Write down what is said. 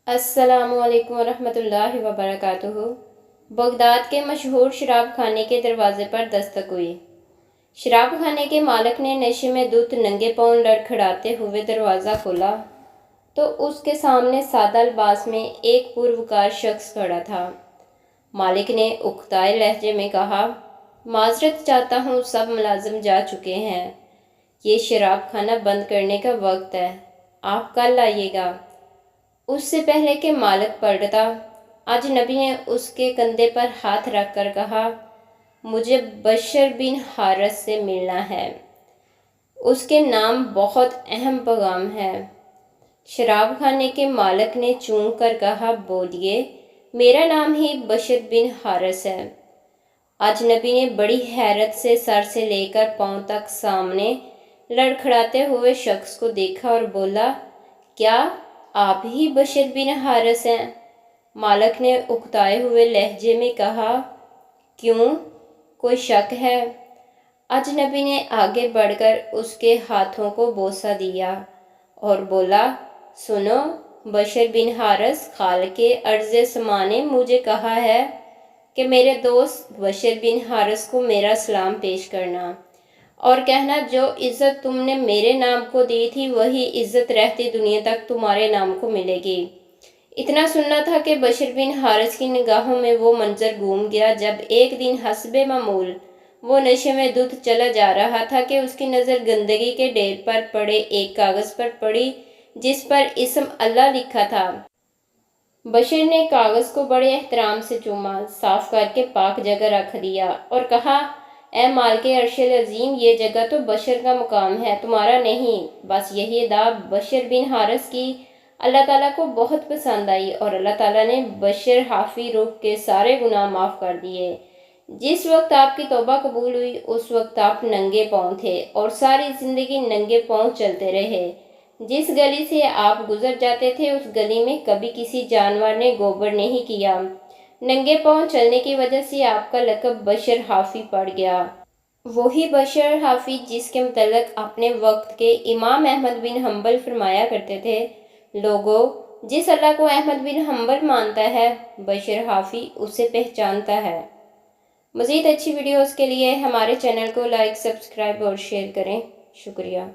अस्सलामु अलैकुम वरहमतुल्लाहि वबरकातुहू। बगदाद के मशहूर शराब खाने के दरवाजे पर दस्तक हुई। शराब खाने के मालिक ने नशे में धुत नंगे पांव लड़खड़ाते हुए दरवाज़ा खोला तो उसके सामने सादा लिबास में एक पुरवकार शख्स खड़ा था। मालिक ने उकताए लहजे में कहा, माजरत चाहता हूँ, सब मुलाजिम जा चुके हैं। ये शराब खाना बंद करने का वक्त है, आप कल आइएगा। उससे पहले कि मालिक पलटता, अजनबी ने उसके कंधे पर हाथ रखकर कहा, मुझे बशर बिन हारिस से मिलना है। उसके नाम बहुत अहम पैगाम है। शराब खाने के मालिक ने चूम कर कहा, बोलिए, मेरा नाम ही बशर बिन हारिस है। अजनबी ने बड़ी हैरत से सर से लेकर पांव तक सामने लड़खड़ाते हुए शख्स को देखा और बोला, क्या आप ही बशर बिन हारिस हैं? मालिक ने उकताए हुए लहजे में कहा, क्यों, कोई शक है? अजनबी ने आगे बढ़कर उसके हाथों को बोसा दिया और बोला, सुनो बशर बिन हारिस, खाल के अर्ज़े समा ने मुझे कहा है कि मेरे दोस्त बशर बिन हारिस को मेरा सलाम पेश करना और कहना, जो इज़्ज़त तुमने मेरे नाम को दी थी वही इज़्ज़त रहती दुनिया तक तुम्हारे नाम को मिलेगी। इतना सुनना था कि बशर बिन हारिस की निगाहों में वो मंजर घूम गया जब एक दिन हस्बे मामूल वो नशे में धुत चला जा रहा था कि उसकी नज़र गंदगी के ढेर पर पड़े एक कागज़ पर पड़ी जिस पर इस्म अल्लाह लिखा था। बशर ने कागज़ को बड़े एहतराम से चूमा, साफ करके पाक जगह रख दिया और कहा, ए मालिके अर्शल अजीम, ये जगह तो बशर का मुकाम है, तुम्हारा नहीं। बस यही अदा बशर बिन हारिस की अल्लाह ताला को बहुत पसंद आई और अल्लाह ताला ने बशर हाफी रूह के सारे गुनाह माफ़ कर दिए। जिस वक्त आपकी तौबा कबूल हुई उस वक्त आप नंगे पाँव थे और सारी ज़िंदगी नंगे पाँव चलते रहे। जिस गली से आप गुजर जाते थे उस गली में कभी किसी जानवर ने गोबर नहीं किया। नंगे पाँव चलने की वजह से आपका लक़ब बशर हाफी पड़ गया। वही बशर हाफी जिसके मुतल्लिक़ अपने वक्त के इमाम अहमद बिन हम्बल फरमाया करते थे, लोगों, जिस अल्लाह को अहमद बिन हम्बल मानता है बशर हाफी उसे पहचानता है। मज़ीद अच्छी वीडियोज़ के लिए हमारे चैनल को लाइक, सब्सक्राइब और शेयर करें। शुक्रिया।